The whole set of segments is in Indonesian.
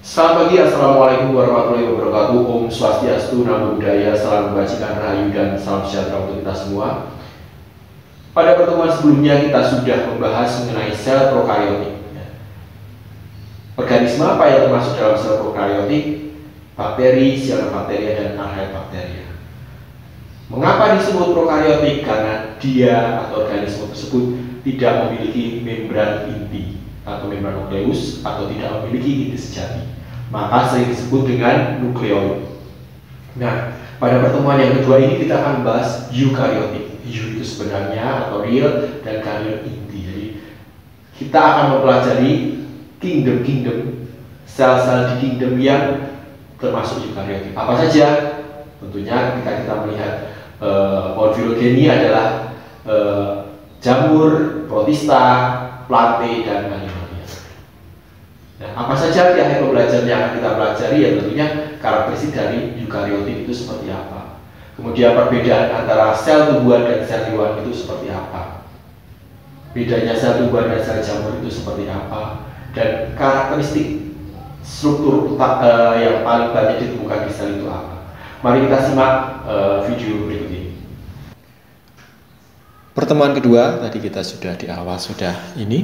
Selamat pagi, Assalamualaikum warahmatullahi wabarakatuh. Om Swastiastu, Namo Buddhaya, salam kebajikan rahayu dan salam sejahtera untuk kita semua. Pada pertemuan sebelumnya kita sudah membahas mengenai sel prokariotik. Organisme apa yang termasuk dalam sel prokariotik? Bakteri, cyanobacteria, dan archaebacteria. Mengapa disebut prokariotik? Karena dia atau organisme tersebut tidak memiliki membran inti atau membran nukleus atau tidak memiliki inti sejati, maka sering disebut dengan nukleoid. Nah, pada pertemuan yang kedua ini kita akan membahas eukariotik. Eu itu sebenarnya atau real, dan karion inti. Jadi kita akan mempelajari kingdom sel-sel di kingdom yang termasuk eukariotik. Apa saja? Tentunya ketika kita melihat morfilogeni adalah jamur, protista, plante, dan animalia. Nah, apa saja di akhir pembelajaran yang akan kita pelajari? Ya tentunya karakteristik dari eukariotik itu seperti apa. Kemudian perbedaan antara sel tumbuhan dan sel hewan itu seperti apa. Bedanya sel tumbuhan dan sel jamur itu seperti apa. Dan karakteristik struktur yang paling banyak ditemukan di sel itu apa. Mari kita simak video berikut ini. Pertemuan kedua, tadi kita sudah di awal ini.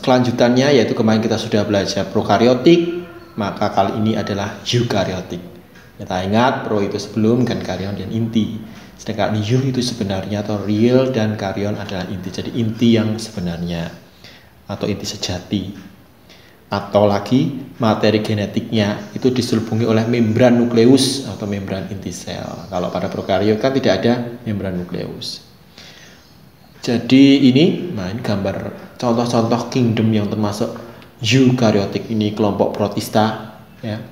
Kelanjutannya yaitu kemarin kita sudah belajar prokariotik, maka kali ini adalah eukariotik. Kita ingat pro itu sebelum dan karion dan inti. Sedangkan eu itu sebenarnya atau real dan karion adalah inti. Jadi inti yang sebenarnya atau inti sejati. Atau lagi materi genetiknya itu diselubungi oleh membran nukleus atau membran inti sel. Kalau pada prokariot kan tidak ada membran nukleus. Jadi ini gambar contoh-contoh kingdom yang termasuk eukariotik. Ini kelompok protista, ya.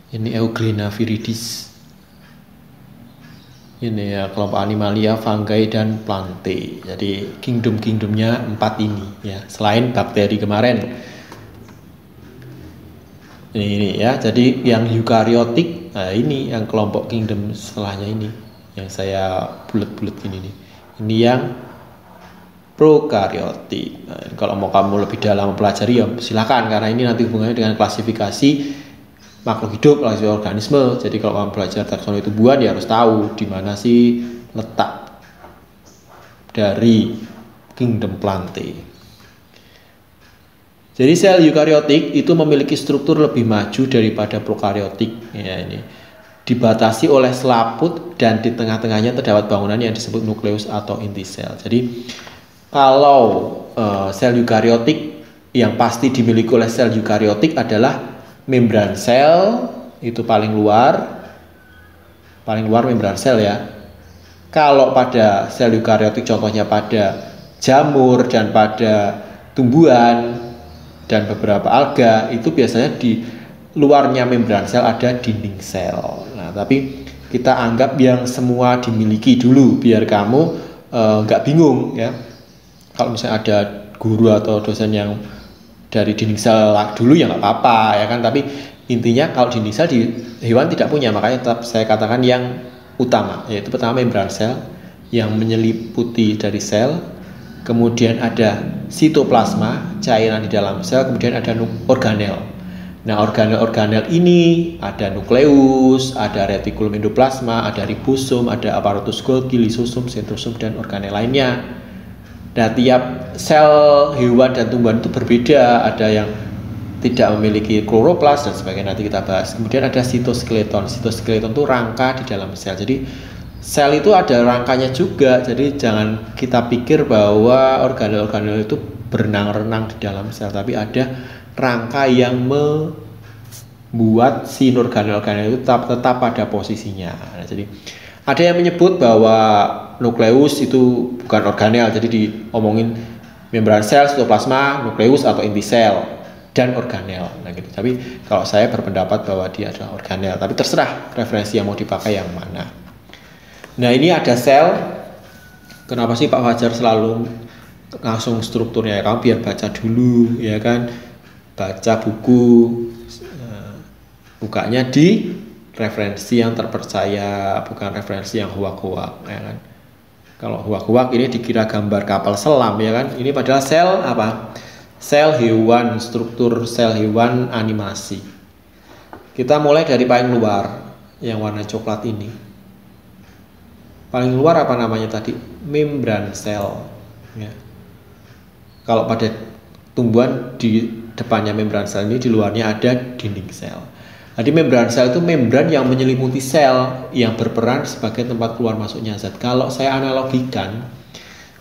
Ini Euglena viridis. Ini ya kelompok animalia, fungi, dan plante. Jadi kingdom-kingdomnya 4 ini, ya. Selain bakteri kemarin. Ini ya. Jadi yang eukariotik, nah ini yang kelompok kingdom setelahnya ini, yang saya bulat-bulat ini nih. Ini yang prokariotik. Nah, kalau mau kamu lebih dalam mempelajari ya silakan, karena ini nanti hubungannya dengan klasifikasi makhluk hidup, klasifikasi organisme. Jadi kalau kamu belajar taksonomi tumbuhan ya harus tahu di mana sih letak dari kingdom plante. Jadi sel eukariotik itu memiliki struktur lebih maju daripada prokariotik. Ya, ini dibatasi oleh selaput dan di tengah-tengahnya terdapat bangunan yang disebut nukleus atau inti sel. Jadi kalau sel eukariotik yang pasti dimiliki oleh sel eukariotik adalah membran sel, itu paling luar membran sel ya. Kalau pada sel eukariotik contohnya pada jamur dan pada tumbuhan dan beberapa alga, itu biasanya di luarnya membran sel ada dinding sel. Nah, tapi kita anggap yang semua dimiliki dulu biar kamu nggak bingung ya. Kalau misalnya ada guru atau dosen yang dari dinding sel dulu ya nggak apa-apa ya kan. Tapi intinya kalau dinding sel di hewan tidak punya, makanya tetap saya katakan yang utama, yaitu pertama membran sel yang menyeliputi dari sel. Kemudian ada sitoplasma, cairan di dalam sel. Kemudian ada organel. Nah, organel-organel ini ada nukleus, ada retikulum endoplasma, ada ribosom, ada aparatus Golgi, lisosom, sentrosom, dan organel lainnya. Nah, tiap sel hewan dan tumbuhan itu berbeda. Ada yang tidak memiliki kloroplas dan sebagainya, nanti kita bahas. Kemudian ada sitoskeleton. Sitoskeleton itu rangka di dalam sel. Jadi sel itu ada rangkanya juga. Jadi jangan kita pikir bahwa organel-organel itu berenang-renang di dalam sel, tapi ada rangka yang membuat si organel-organel itu tetap pada posisinya. Nah, jadi ada yang menyebut bahwa nukleus itu bukan organel, jadi diomongin membran sel, sitoplasma, nukleus atau inti sel dan organel. Nah, gitu. Tapi kalau saya berpendapat bahwa dia adalah organel, tapi terserah referensi yang mau dipakai yang mana. Nah, ini ada sel. Kenapa sih Pak Fajar selalu langsung strukturnya? Kamu biar baca dulu, ya kan? Baca buku, bukanya di referensi yang terpercaya, bukan referensi yang hoak-hoak, ya kan? Kalau hoak-hoak ini dikira gambar kapal selam, ya kan? Ini padahal sel apa? Sel hewan, struktur sel hewan animasi. Kita mulai dari paling luar, yang warna coklat ini. Paling luar apa namanya tadi? Membran sel. Ya. Kalau pada tumbuhan di depannya membran sel ini, di luarnya ada dinding sel. Jadi membran sel itu membran yang menyelimuti sel yang berperan sebagai tempat keluar masuknya zat. Kalau saya analogikan,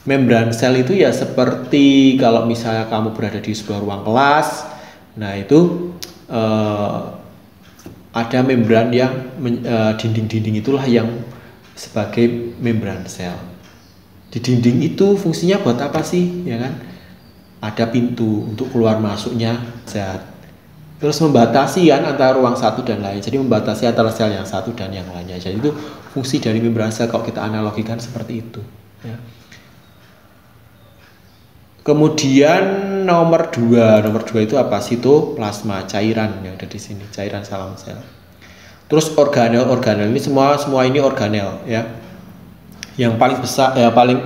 membran sel itu ya seperti kalau misalnya kamu berada di sebuah ruang kelas, nah itu ada membran yang dinding-dinding itulah yang sebagai membran sel. Di dinding itu fungsinya buat apa sih, ya kan? Ada pintu untuk keluar masuknya zat. Terus membatasi kan antara ruang satu dan lain. Jadi membatasi antara sel yang satu dan yang lainnya. Jadi itu fungsi dari membran sel kalau kita analogikan seperti itu. Ya. Kemudian nomor 2 itu apa? Sitoplasma, cairan yang ada di sini, cairan salam sel. Terus organel ini semua ini organel ya. Yang paling besar, paling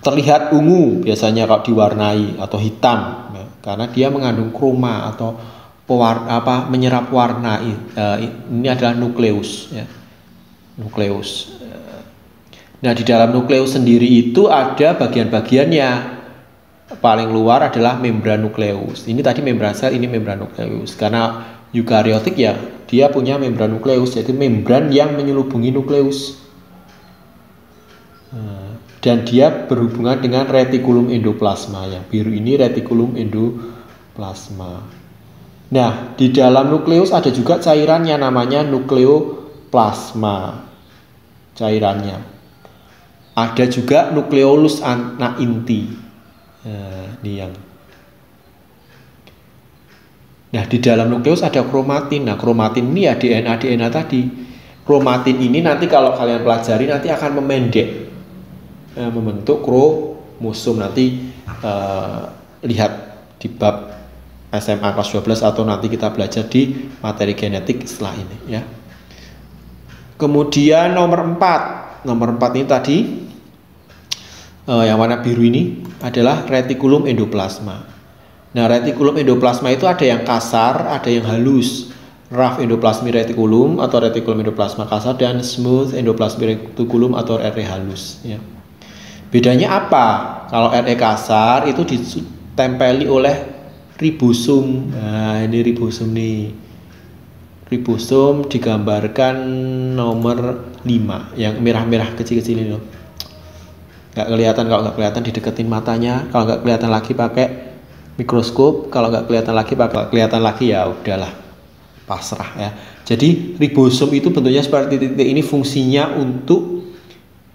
terlihat ungu biasanya kalau diwarnai atau hitam ya, karena dia mengandung kroma atau menyerap warna. Ini adalah nukleus ya. Nukleus. Nah, di dalam nukleus sendiri itu ada bagian-bagiannya. Paling luar adalah membran nukleus. Ini tadi membran sel, ini membran nukleus. Karena eukariotik ya, dia punya membran nukleus, yaitu membran yang menyelubungi nukleus. Dan dia berhubungan dengan retikulum endoplasma. Yang biru ini retikulum endoplasma. Nah, di dalam nukleus ada juga cairan yang namanya nukleoplasma. Cairannya. Ada juga nukleolus anak inti. Nah, di dalam nukleus ada kromatin. Nah, kromatin ini ya DNA tadi. Kromatin ini nanti kalau kalian pelajari nanti akan memendek, membentuk kromosom. Nanti lihat di bab SMA kelas 12 atau nanti kita belajar di materi genetik setelah ini ya. Kemudian nomor 4 ini tadi yang warna biru ini adalah retikulum endoplasma. Nah, retikulum endoplasma itu ada yang kasar, ada yang halus. Rough endoplasmic reticulum atau retikulum endoplasma kasar dan smooth endoplasmic reticulum atau RE halus ya. Bedanya apa? Kalau RE kasar itu ditempeli oleh ribosom. Nah, ini ribosom nih. Ribosom digambarkan nomor 5 yang merah-merah kecil-kecil ini loh. Nggak kelihatan, kalau nggak kelihatan dideketin matanya, kalau nggak kelihatan lagi pakai mikroskop, kalau nggak kelihatan lagi ya udahlah, pasrah ya. Jadi ribosom itu bentuknya seperti titik ini, fungsinya untuk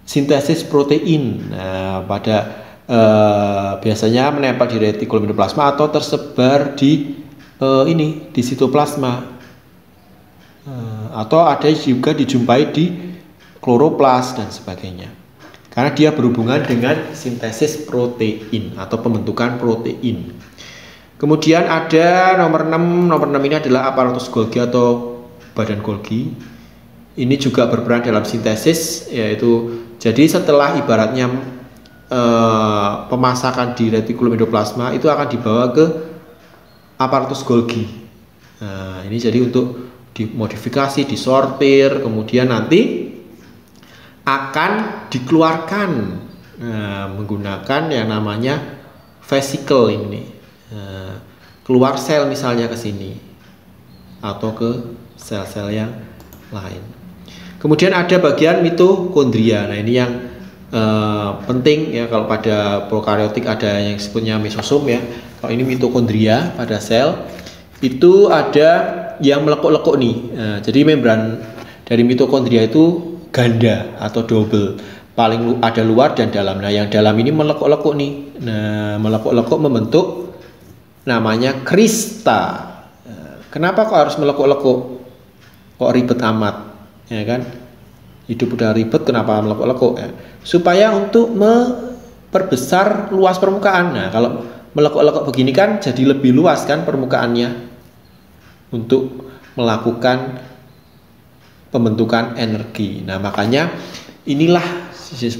sintesis protein. Nah, biasanya menempel di retikulum endoplasma atau tersebar di sitoplasma. Atau ada juga dijumpai di kloroplas dan sebagainya. Karena dia berhubungan dengan sintesis protein atau pembentukan protein. Kemudian ada nomor 6 ini adalah aparatus Golgi atau badan Golgi. Ini juga berperan dalam sintesis, yaitu jadi setelah ibaratnya pemasakan di retikulum endoplasma itu akan dibawa ke aparatus Golgi. Nah, ini jadi untuk dimodifikasi, disortir, kemudian nanti akan dikeluarkan menggunakan yang namanya vesicle ini. Keluar sel misalnya ke sini atau ke sel-sel yang lain. Kemudian ada bagian mitokondria. Nah, ini yang penting ya, kalau pada prokaryotik ada yang disebutnya mesosom ya. Kalau ini mitokondria pada sel itu ada yang melekuk-lekuk nih. Jadi membran dari mitokondria itu ganda atau double. Paling ada luar dan dalam. Nah, yang dalam ini melekuk-lekuk nih. Nah, melekuk-lekuk membentuk namanya krista. Kenapa kok harus melekuk-lekuk? Kok ribet amat? Ya kan? Hidup udah ribet, kenapa melekuk-lekuk ya? Supaya untuk memperbesar luas permukaan. Nah, kalau melekuk-lekuk begini kan jadi lebih luas kan permukaannya untuk melakukan pembentukan energi. Nah, makanya inilah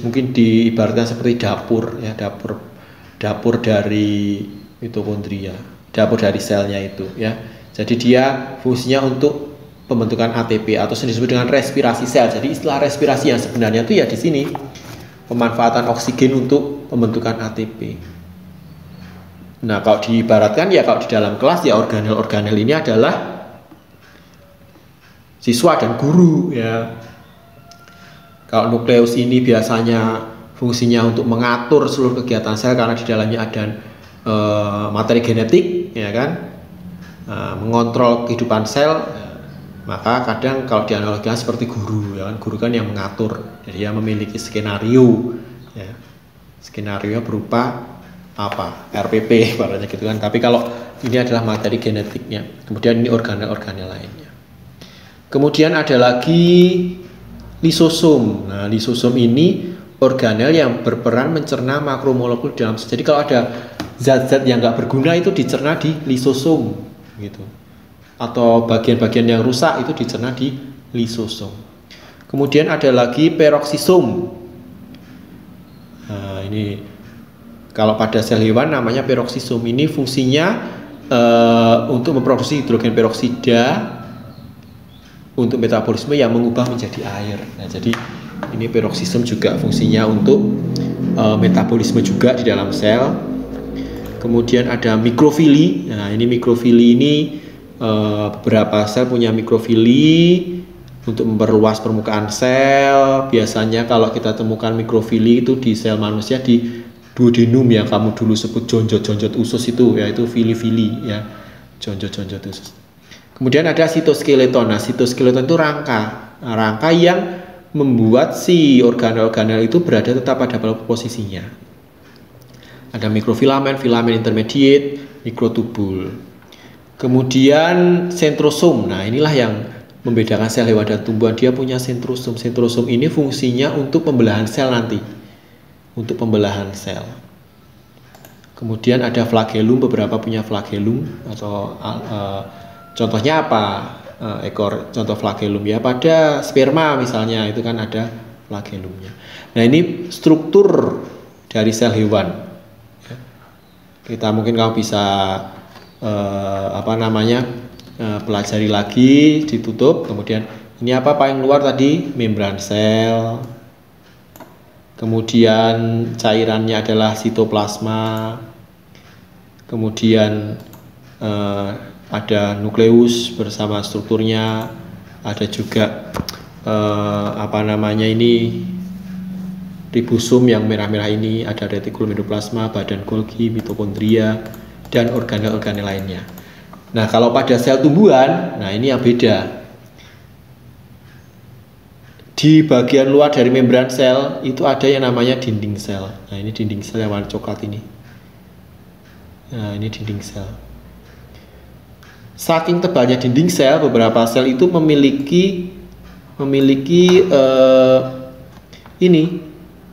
mungkin diibaratkan seperti dapur ya, dapur dari mitokondria, dapur dari selnya itu ya. Jadi dia fungsinya untuk pembentukan ATP atau disebut dengan respirasi sel. Jadi istilah respirasi yang sebenarnya itu ya di sini pemanfaatan oksigen untuk pembentukan ATP. Nah, kalau diibaratkan ya kalau di dalam kelas ya organel-organel ini adalah siswa dan guru ya. Kalau nukleus ini biasanya fungsinya untuk mengatur seluruh kegiatan sel karena di dalamnya ada materi genetik ya kan, mengontrol kehidupan sel. Maka kadang kalau dianalogikan seperti guru ya kan, guru kan yang mengatur, jadi dia memiliki skenario ya. Skenario berupa apa? RPP barangnya gitu kan. Tapi kalau ini adalah materi genetiknya. Kemudian ini organel-organel lainnya. Kemudian ada lagi lisosom. Nah, lisosom ini organel yang berperan mencerna makromolekul dalam. Jadi kalau ada zat-zat yang nggak berguna itu dicerna di lisosom gitu. Atau bagian-bagian yang rusak itu dicerna di lisosom. Kemudian ada lagi peroksisom. Nah, ini kalau pada sel hewan namanya peroksisom. Ini fungsinya untuk memproduksi hidrogen peroksida untuk metabolisme yang mengubah menjadi air. Nah, jadi ini peroksisom juga fungsinya untuk metabolisme juga di dalam sel. Kemudian ada mikrofili. Nah, ini mikrofili ini beberapa sel punya mikrofili untuk memperluas permukaan sel. Biasanya kalau kita temukan mikrofili itu di sel manusia di duodenum yang kamu dulu sebut jonjot-jonjot usus itu, yaitu fili-fili ya, jonjot-jonjot usus. Kemudian ada sitoskeleton. Nah, sitoskeleton itu rangka yang membuat si organel-organel itu berada tetap pada posisinya. Ada mikrofilamen, filamen intermediate, mikrotubul. Kemudian sentrosom. Nah, inilah yang membedakan sel hewan dan tumbuhan. Dia punya sentrosom. Sentrosom ini fungsinya untuk pembelahan sel nanti. Untuk pembelahan sel. Kemudian ada flagellum, beberapa punya flagellum atau contohnya apa? Contoh flagellum ya pada sperma misalnya itu kan ada flagellumnya. Nah, ini struktur dari sel hewan. Kita mungkin kamu bisa pelajari lagi, ditutup. Kemudian ini apa paling luar tadi? Membran sel. Kemudian cairannya adalah sitoplasma. Kemudian ada nukleus bersama strukturnya. Ada juga ribosom yang merah-merah ini. Ada retikulum endoplasma, badan Golgi, mitokondria, dan organel-organel lainnya. Nah, kalau pada sel tumbuhan, nah ini yang beda. Di bagian luar dari membran sel itu ada yang namanya dinding sel. Nah, ini dinding sel yang warna coklat ini. Nah, ini dinding sel. Saking tebalnya dinding sel, beberapa sel itu memiliki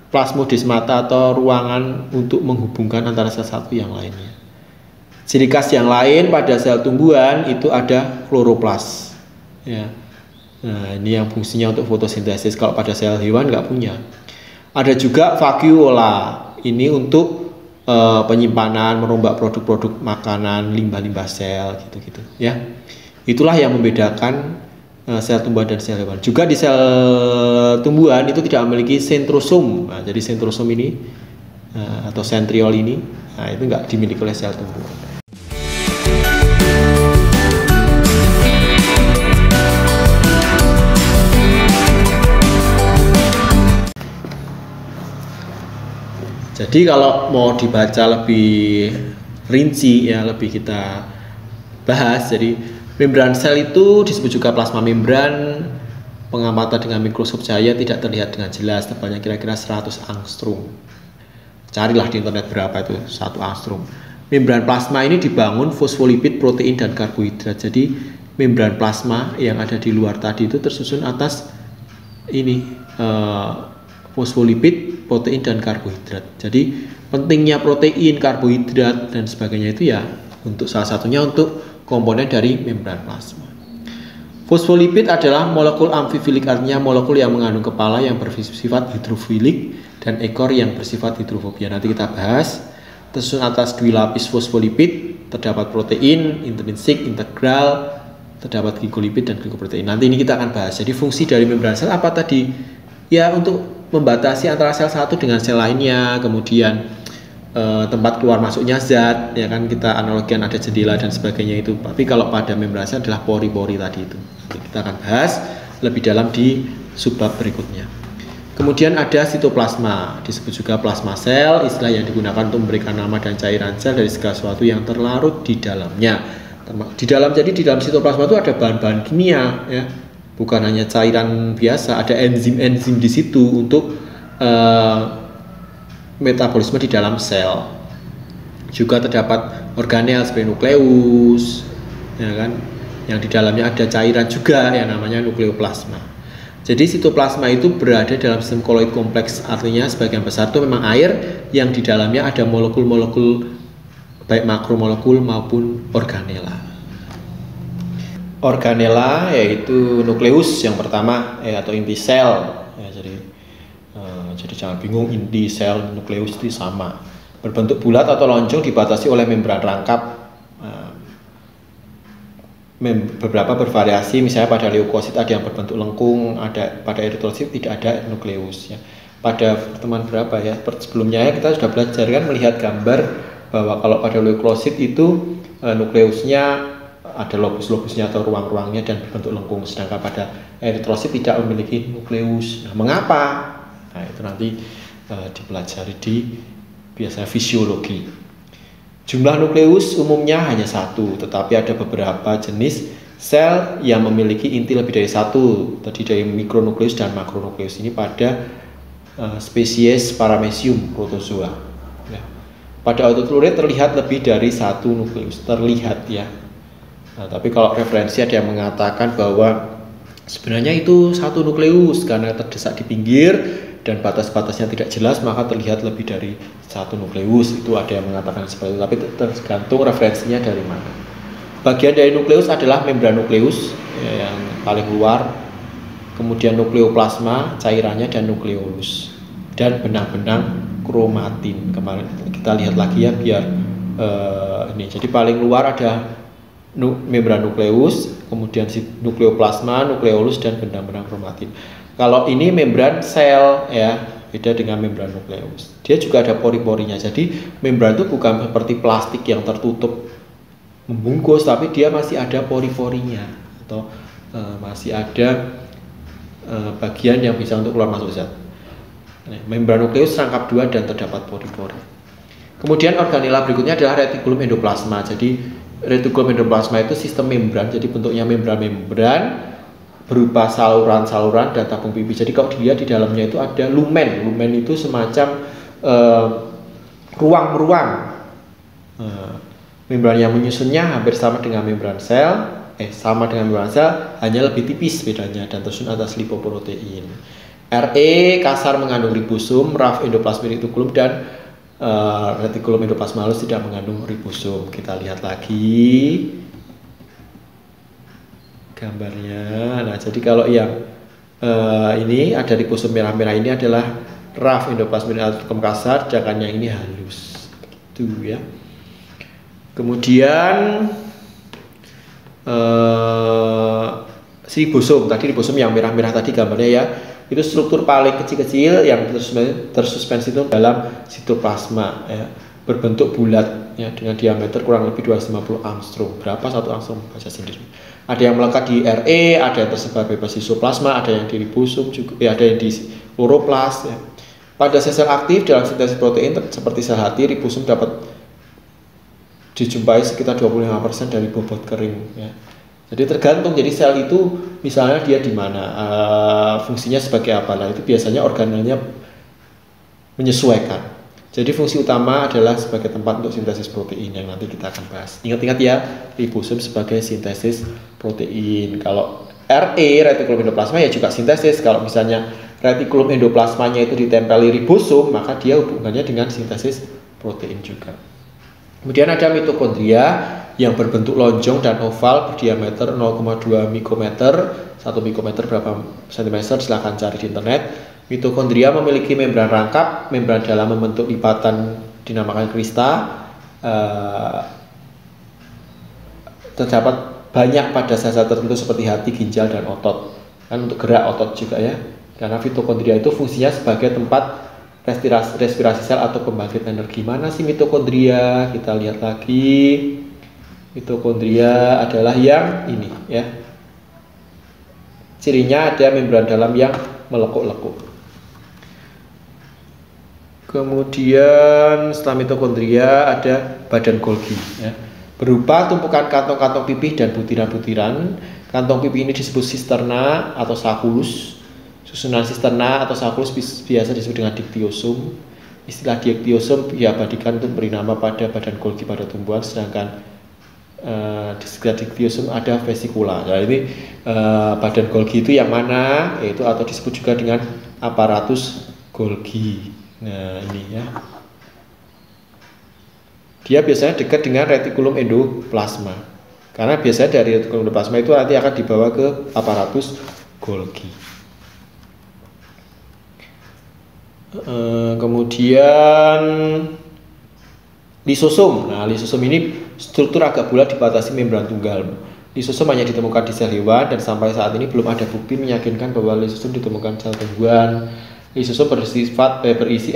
plasmodesmata atau ruangan untuk menghubungkan antara sel satu yang lainnya. Ciri khas yang lain pada sel tumbuhan itu ada kloroplas. Ya. Nah, ini yang fungsinya untuk fotosintesis. Kalau pada sel hewan nggak punya. Ada juga vakuola. Ini untuk penyimpanan, merombak produk-produk makanan, limbah-limbah sel, gitu-gitu. Ya, itulah yang membedakan sel tumbuhan dan sel hewan. Juga di sel tumbuhan itu tidak memiliki sentrosom. Nah, jadi sentrosom ini atau sentriol ini, nah itu nggak dimiliki oleh sel tumbuhan. Jadi kalau mau dibaca lebih rinci ya, lebih kita bahas. Jadi membran sel itu disebut juga plasma membran. Pengamatan dengan mikroskop cahaya tidak terlihat dengan jelas, tebalnya kira-kira 100 angstrom. Carilah di internet berapa itu 1 angstrom. Membran plasma ini dibangun fosfolipid, protein, dan karbohidrat. Jadi membran plasma yang ada di luar tadi itu tersusun atas ini fosfolipid, protein, dan karbohidrat. Jadi pentingnya protein, karbohidrat, dan sebagainya itu ya untuk salah satunya untuk komponen dari membran plasma. Fosfolipid adalah molekul amfifilik, artinya molekul yang mengandung kepala yang bersifat hidrofilik dan ekor yang bersifat hidrofobia. Nanti kita bahas. tersusun atas 2 lapis fosfolipid, terdapat protein, intrinsik, integral, terdapat glikolipiid dan glikoprotein. Nanti ini kita akan bahas. Jadi fungsi dari membran sel apa tadi? Ya untuk membatasi antara sel satu dengan sel lainnya, kemudian tempat keluar masuknya zat, ya kan, kita analogikan ada jendela dan sebagainya itu. Tapi kalau pada membran sel adalah pori-pori tadi itu. Kita akan bahas lebih dalam di subbab berikutnya. Kemudian ada sitoplasma, disebut juga plasma sel, istilah yang digunakan untuk memberikan nama dan cairan sel dari segala sesuatu yang terlarut di dalamnya. Jadi di dalam sitoplasma itu ada bahan-bahan kimia, ya, bukan hanya cairan biasa, ada enzim-enzim di situ untuk metabolisme di dalam sel. Juga terdapat organel seperti nukleus, ya kan, yang di dalamnya ada cairan juga yang namanya nukleoplasma. Jadi sitoplasma itu berada dalam sistem koloid kompleks, artinya sebagian besar itu memang air yang di dalamnya ada molekul-molekul baik makromolekul maupun organela. Organela yaitu nukleus yang pertama, atau inti sel. Ya, jadi jangan bingung, inti sel nukleus itu sama. Berbentuk bulat atau lonjong, dibatasi oleh membran rangkap. Beberapa bervariasi, misalnya pada leukosit ada yang berbentuk lengkung, pada eritrosit tidak ada nukleus. Ya. Pada pertemuan berapa ya? Sebelumnya kita sudah belajar kan, melihat gambar bahwa kalau pada leukosit itu nukleusnya ada lobus-lobusnya atau ruang-ruangnya dan berbentuk lengkung, sedangkan pada eritrosit tidak memiliki nukleus. Nah, mengapa? Nah, itu nanti dipelajari di biasanya fisiologi. Jumlah nukleus umumnya hanya 1, tetapi ada beberapa jenis sel yang memiliki inti lebih dari 1, tadi dari mikronukleus dan makronukleus ini pada spesies Paramecium protozoa. Ya. Pada autotlurid terlihat lebih dari 1 nukleus, terlihat ya. Nah, tapi kalau referensi ada yang mengatakan bahwa sebenarnya itu 1 nukleus karena terdesak di pinggir dan batas-batasnya tidak jelas, maka terlihat lebih dari 1 nukleus. Itu ada yang mengatakan seperti itu, tapi tergantung referensinya dari mana. Bagian dari nukleus adalah membran nukleus, ya, yang paling luar, kemudian nukleoplasma cairannya dan nukleolus, dan benang-benang kromatin. Kemarin kita lihat lagi ya biar ini. Jadi paling luar ada membran nukleus, kemudian nukleoplasma, nukleolus, dan benang-benang kromatin. Kalau ini membran sel, ya, beda dengan membran nukleus. Dia juga ada pori-porinya. Jadi membran itu bukan seperti plastik yang tertutup membungkus, tapi dia masih ada pori-porinya, atau masih ada bagian yang bisa untuk keluar masuk zat. Membran nukleus rangkap 2 dan terdapat pori-pori. Kemudian organela berikutnya adalah retikulum endoplasma. Jadi retikulum endoplasma itu sistem membran, jadi bentuknya membran-membran berupa saluran-saluran dan tabung pipih. Jadi kalau dilihat di dalamnya itu ada lumen. Lumen itu semacam ruang-ruang. Membran yang menyusunnya hampir sama dengan membran sel, hanya lebih tipis bedanya dan tersusun atas lipoprotein. Re kasar mengandung ribosom, raf endoplasmic reticulum, dan retikulum endoplasma halus tidak mengandung ribosom. Kita lihat lagi gambarnya. Nah, jadi kalau yang ini ada ribosom merah-merah, ini adalah raf endoplasmic reticulum kasar, sedangkan yang ini halus. Begitu ya. Kemudian ribosom, tadi ribosom yang merah-merah tadi gambarnya ya, itu struktur paling kecil-kecil yang tersuspensi itu dalam sitoplasma, ya, berbentuk bulat, ya, dengan diameter kurang lebih 250 angstrom. Berapa 1 angstrom? Baca sendiri. Ada yang melekat di Re, ada yang tersebar bebas di sitoplasma, ada yang di ribosom juga, ya, ada yang di kloroplas. Ya. Pada sel aktif dalam sintesis protein seperti sel hati, ribosom dapat dijumpai sekitar 25% dari bobot kering. Ya. Jadi tergantung, jadi sel itu misalnya dia di mana, fungsinya sebagai apa, lah itu biasanya organelnya menyesuaikan. Jadi fungsi utama adalah sebagai tempat untuk sintesis protein yang nanti kita akan bahas. Ingat-ingat ya, ribosom sebagai sintesis protein. Kalau Re, retikulum endoplasma, ya juga sintesis. Kalau misalnya retikulum endoplasmanya itu ditempeli ribosom, maka dia hubungannya dengan sintesis protein juga. Kemudian ada mitokondria yang berbentuk lonjong dan oval berdiameter 0,2 mikrometer. 1 mikrometer berapa sentimeter, silahkan cari di internet. Mitokondria memiliki membran rangkap, membran dalam membentuk lipatan dinamakan krista, terdapat banyak pada sel-sel tertentu seperti hati, ginjal, dan otot. Kan untuk gerak otot juga ya. Karena mitokondria itu fungsinya sebagai tempat respirasi sel atau pembangkit energi. Mana sih mitokondria? Kita lihat lagi. Mitokondria adalah yang ini ya. Cirinya ada membran dalam yang melekuk-lekuk. Kemudian setelah mitokondria ada badan Golgi ya. Berupa tumpukan kantong-kantong pipih dan butiran-butiran. Kantong pipih ini disebut sisterna atau sakulus. Susunan sisterna atau sakulus biasa disebut dengan diktiosum. Istilah diktiosum diabadikan untuk beri nama pada badan Golgi pada tumbuhan, sedangkan di sekitar diktiosum ada vesikula. Nah, ini badan Golgi itu yang mana? Yaitu atau disebut juga dengan aparatus Golgi. Nah, ini ya. Dia biasanya dekat dengan retikulum endoplasma. Karena biasanya dari retikulum endoplasma itu nanti akan dibawa ke aparatus Golgi. Kemudian lisosum. Nah, lisosum ini struktur agak bulat dibatasi membran tunggal. Lisosum hanya ditemukan di sel hewan dan sampai saat ini belum ada bukti meyakinkan bahwa lisosum ditemukan sel tumbuhan. Lisosum berisi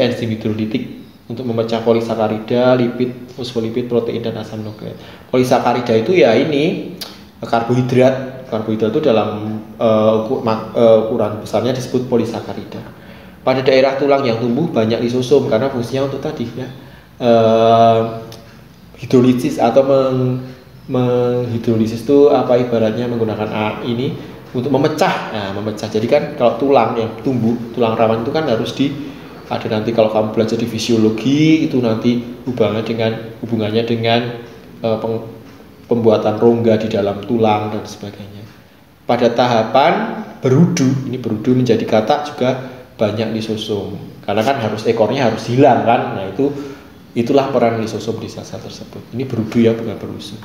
enzim hidrolitik untuk memecah polisakarida, lipid, fosfolipid, protein, dan asam nukleat. Polisakarida itu ya ini karbohidrat. Karbohidrat itu dalam ukuran besarnya disebut polisakarida. Pada daerah tulang yang tumbuh banyak lisosom karena fungsinya untuk tadi ya hidrolisis atau menghidrolisis itu apa ibaratnya menggunakan ini untuk memecah. Nah, memecah. Jadi kan kalau tulang yang tumbuh, tulang rawan itu kan harus ada nanti kalau kamu belajar di fisiologi itu nanti hubungannya dengan pembuatan rongga di dalam tulang dan sebagainya. Pada tahapan berudu, ini berudu menjadi katak juga banyak lisosom karena kan ekornya harus hilang kan. Nah, itulah peran lisosom di sel-sel tersebut. Ini berudu ya, bukan berusus.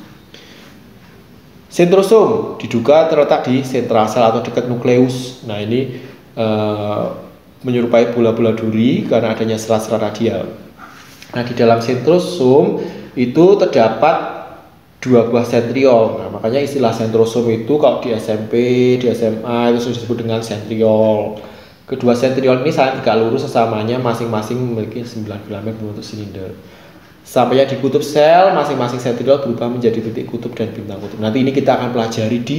Sentrosom diduga terletak di sentral sel atau dekat nukleus. Nah, ini menyerupai bola-bola duri karena adanya serat-serat radial. Nah, di dalam sentrosom itu terdapat 2 buah sentriol. Nah, makanya istilah sentrosom itu kalau di SMP, di SMA itu disebut dengan sentriol. Kedua sentriol ini saling tegak lurus sesamanya, masing-masing memiliki 9 filamen berbentuk silinder. Sampainya di kutub sel, masing-masing sentriol berubah menjadi titik kutub dan bintang kutub. Nanti ini kita akan pelajari di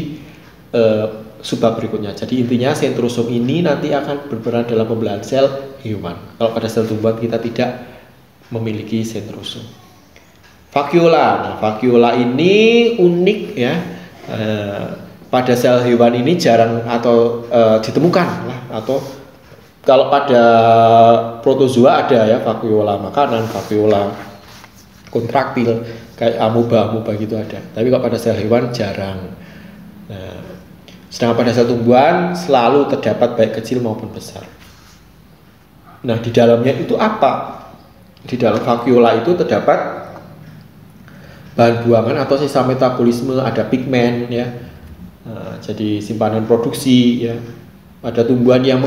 subbab berikutnya. Jadi intinya sentrosom ini nanti akan berperan dalam pembelahan sel hewan. Kalau pada sel tumbuhan kita tidak memiliki sentrosom. Vakuola. Nah, vakuola ini unik ya. Pada sel hewan ini jarang atau ditemukan lah, atau kalau pada protozoa ada ya vakuola makanan, vakuola kontraktil kayak amoeba gitu ada. Tapi kalau pada sel hewan jarang. Nah, sedangkan pada sel tumbuhan selalu terdapat baik kecil maupun besar. Nah, di dalamnya itu apa? Di dalam vakuola itu terdapat bahan buangan atau sisa metabolisme, ada pigmen ya. Nah, jadi simpanan produksi ya. Pada tumbuhan yang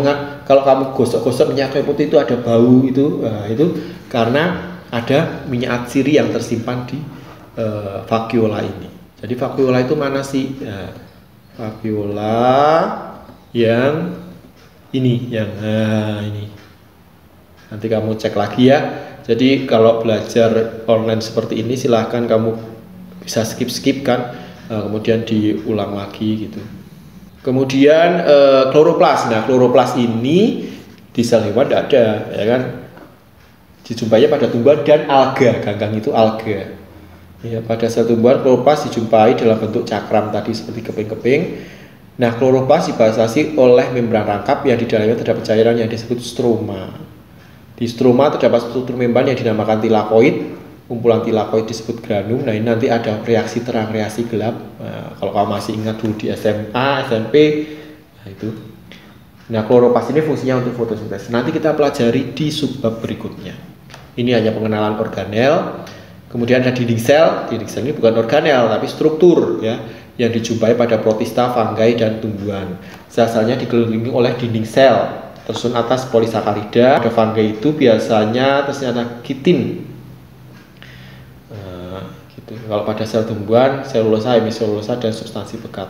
kalau kamu gosok-gosok minyak kayu putih itu ada bau itu, itu karena ada minyak atsiri yang tersimpan di vakuola ini. Jadi vakuola itu mana sih? Nah, vakuola yang ini, ini. Nanti kamu cek lagi ya. Jadi kalau belajar online seperti ini silahkan kamu bisa skip kan, kemudian diulang lagi gitu. Kemudian kloroplas. Nah, kloroplas ini di sel hewan tidak ada, ya kan? Dijumpainya pada tumbuhan dan alga. Ganggang itu alga. Ya, pada sel tumbuhan kloroplas dijumpai dalam bentuk cakram tadi seperti keping-keping. Nah, kloroplas dibatasi oleh membran rangkap yang di dalamnya terdapat cairan yang disebut stroma. Di stroma terdapat struktur membran yang dinamakan tilakoid. Kumpulan tilakoid disebut granum. Nah, ini nanti ada reaksi terang, reaksi gelap. Nah, kalau kamu masih ingat dulu di SMA, SMP, nah itu. Nah, kloroplas ini fungsinya untuk fotosintesis. Nanti kita pelajari di subbab berikutnya. Ini hanya pengenalan organel. Kemudian ada dinding sel. Dinding sel ini bukan organel, tapi struktur ya, yang dijumpai pada protista, fungi, dan tumbuhan. Sel-selnya dikelilingi oleh dinding sel. Tersusun atas polisakarida. Pada fungi itu biasanya ternyata kitin. Itu. Kalau pada sel tumbuhan, selulosa, hemiselulosa, dan substansi pekat.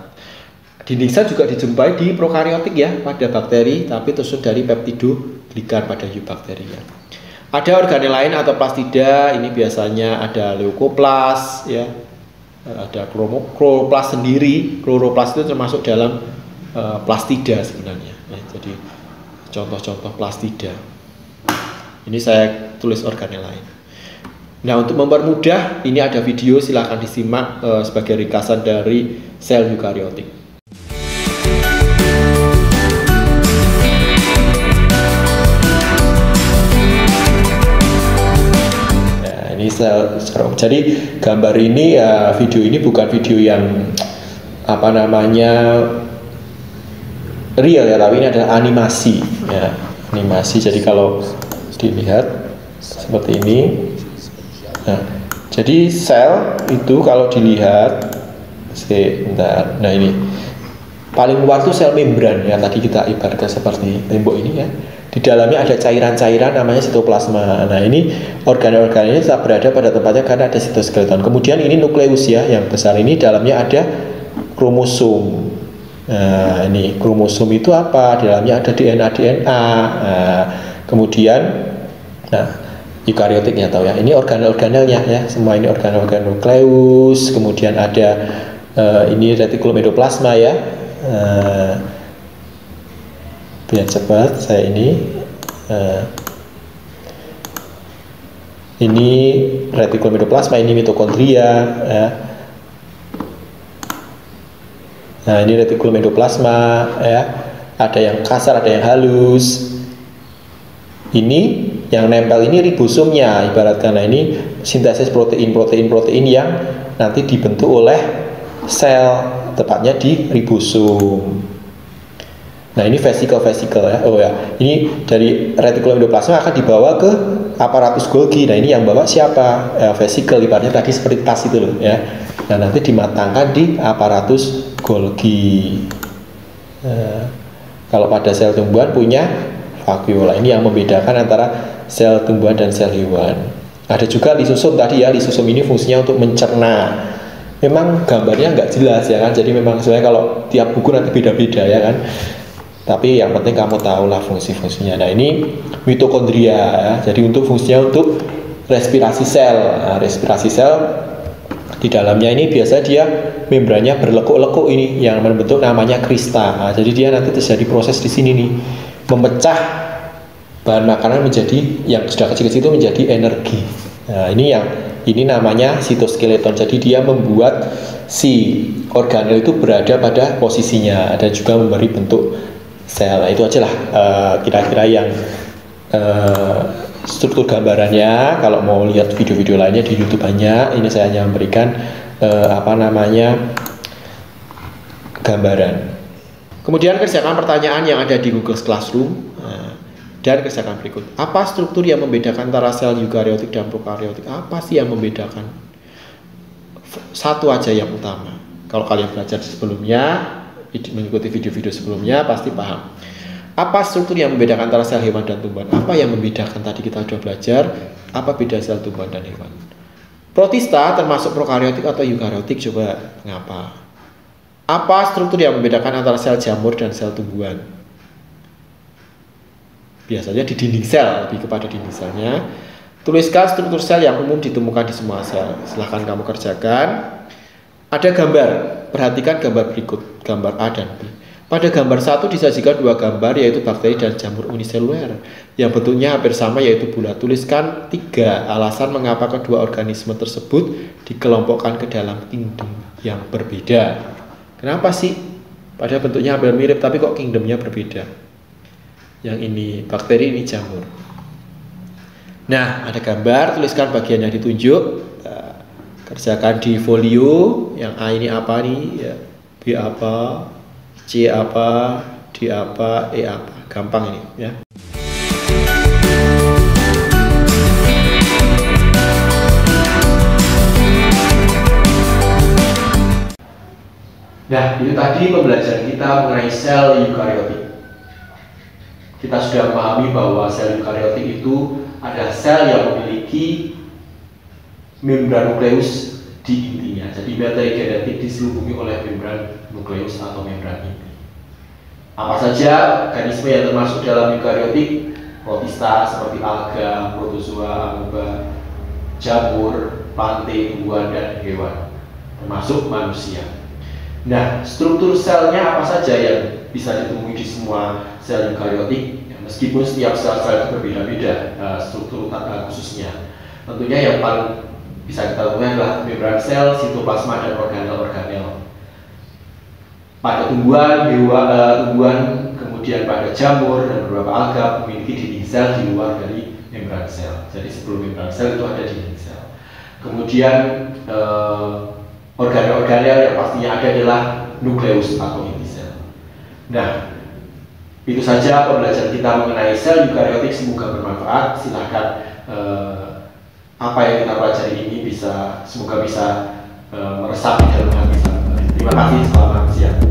Dinding sel juga dijumpai di prokariotik ya, pada bakteri, tapi tersusun dari peptidoglikan pada eubakteria. Ada organel lain atau plastida, ini biasanya ada leukoplas ya, ada kloroplas sendiri. Kloroplas itu termasuk dalam plastida sebenarnya ya. Jadi contoh-contoh plastida. Ini saya tulis organel lain. Nah, untuk mempermudah, ini ada video, silahkan disimak sebagai ringkasan dari sel eukariotik. Ini sel. Jadi gambar ini ya, video ini bukan video yang apa namanya real ya, tapi ini adalah animasi ya, animasi. Jadi kalau dilihat seperti ini, nah, jadi sel itu kalau dilihat sebentar, nah ini paling luar tuh sel membran ya, tadi kita ibaratkan seperti tembok ini ya. Di dalamnya ada cairan-cairan namanya sitoplasma. Nah, ini organel-organel ini tetap berada pada tempatnya karena ada sitoskeleton. Kemudian ini nukleus ya, yang besar ini dalamnya ada kromosom. Nah, ini kromosom itu apa? Di dalamnya ada DNA. Nah, kemudian, nah, eukariotiknya tahu ya. Ini organel-organelnya ya. Semua ini organel-organel nukleus. Kemudian ada ini retikulum endoplasma ya. Biar cepat saya ini retikulum endoplasma, ini mitokondria ya. Nah, ini retikulum endoplasma ya, ada yang kasar, ada yang halus. Ini yang nempel ini ribosomnya ibaratkan. Nah, ini sintesis protein yang nanti dibentuk oleh sel, tepatnya di ribosom. Nah, ini vesikel ya. Oh ya, ini dari retikulum endoplasma akan dibawa ke aparatus Golgi. Nah, ini yang bawa siapa? Vesikel, ibaratnya tadi seperti tas itu loh ya. Nah, nanti dimatangkan di aparatus Golgi. Kalau pada sel tumbuhan punya vakuola. Ini yang membedakan antara sel tumbuhan dan sel hewan. Ada juga lisosom tadi ya. Lisosom ini fungsinya untuk mencerna. Memang gambarnya nggak jelas ya kan. Jadi memang sebenarnya kalau tiap buku nanti beda-beda ya kan. Tapi yang penting kamu tahulah fungsi-fungsinya. Nah, ini mitokondria ya. Jadi untuk fungsinya untuk respirasi sel. Nah, respirasi sel di dalamnya ini biasa dia membrannya berlekuk-lekuk ini yang membentuk namanya krista. Nah, jadi dia nanti terjadi proses di sini nih, memecah bahan makanan menjadi yang sudah kecil-kecil itu menjadi energi. Nah, ini namanya sitoskeleton. Jadi dia membuat si organel itu berada pada posisinya dan juga memberi bentuk sel. Nah, itu aja lah kira-kira yang struktur gambarannya. Kalau mau lihat video-video lainnya di YouTube banyak. Ini saya hanya memberikan gambaran. Kemudian kerjakan pertanyaan yang ada di Google Classroom dan kerjakan berikut. Apa struktur yang membedakan antara sel eukariotik dan prokariotik? Apa sih yang membedakan? Satu aja yang utama. Kalau kalian belajar sebelumnya, mengikuti video-video sebelumnya pasti paham. Apa struktur yang membedakan antara sel hewan dan tumbuhan? Apa yang membedakan? Tadi kita sudah belajar apa beda sel tumbuhan dan hewan. Protista termasuk prokariotik atau eukariotik? Coba mengapa? Apa struktur yang membedakan antara sel jamur dan sel tumbuhan? Biasanya di dinding sel, lebih kepada dinding selnya. Tuliskan struktur sel yang umum ditemukan di semua sel. Silahkan kamu kerjakan. Ada gambar, perhatikan gambar berikut, gambar A dan B. Pada gambar 1 disajikan dua gambar, yaitu bakteri dan jamur uniseluler yang bentuknya hampir sama, yaitu bulat. Tuliskan 3 alasan mengapa kedua organisme tersebut dikelompokkan ke dalam kingdom yang berbeda. Kenapa sih? Pada bentuknya hampir mirip, tapi kok kingdomnya berbeda? Yang ini bakteri, ini jamur. Nah, ada gambar, tuliskan bagian yang ditunjuk. Kerjakan di folio. Yang A ini apa nih ya, B apa, C apa, D apa, E apa. Gampang ini ya. Nah, itu tadi pembelajaran kita mengenai sel eukariotik. Kita sudah memahami bahwa sel eukariotik itu ada sel yang memiliki membran nukleus di di intinya. Jadi materi genetik diselubungi oleh membran nukleus atau membran inti. Apa saja organisme yang termasuk dalam eukariotik? Protista seperti alga, protozoa, amoeba, jamur, plantae, tumbuhan, dan hewan, termasuk manusia. Nah, struktur selnya apa saja yang bisa ditemui di semua sel eukariotik? Ya, meskipun setiap sel-sel itu berbeda-beda struktur khususnya. Tentunya yang paling bisa kita temui adalah membran sel, sitoplasma, dan organel-organel. Pada tumbuhan, kemudian pada jamur dan beberapa alga memiliki dinding sel di luar dari membran sel. Jadi sebelum membran sel itu ada dinding sel. Kemudian organel-organel yang pastinya ada adalah nukleus atau inti sel. Nah, itu saja pembelajaran kita mengenai sel eukariotik. Semoga bermanfaat. Silahkan apa yang kita pelajari ini semoga bisa meresap di dalam hati. Terima kasih, selamat siang.